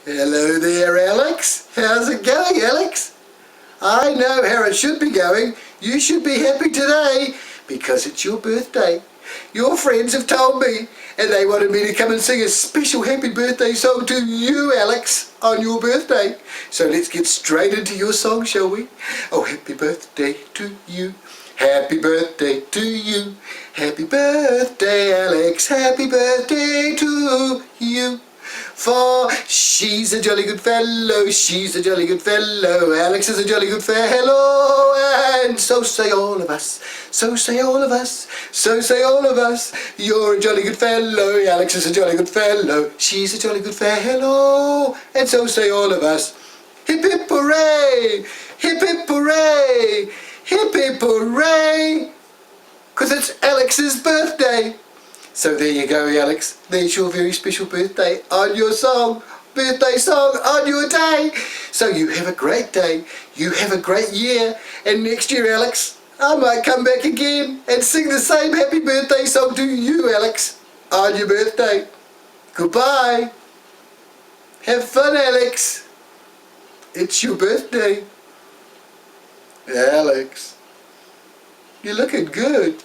Hello there, Alex. How's it going, Alex? I know how it should be going. You should be happy today because it's your birthday. Your friends have told me and they wanted me to come and sing a special happy birthday song to you, Alex, on your birthday. So let's get straight into your song, shall we? Oh, happy birthday to you. Happy birthday to you. Happy birthday, Alex. Happy birthday to you. For she's a jolly good fellow, she's a jolly good fellow, Alex is a jolly good fellow, and so say all of us, so say all of us, so say all of us, you're a jolly good fellow, Alex is a jolly good fellow, she's a jolly good fellow, and so say all of us. Hip hip hooray, hip hip hooray, hip hip hooray, 'cause it's Alex's birthday. So there you go, Alex. There's your very special birthday on your song. Birthday song on your day. So you have a great day. You have a great year. And next year, Alex, I might come back again and sing the same happy birthday song to you, Alex, on your birthday. Goodbye. Have fun, Alex. It's your birthday. Alex, you're looking good.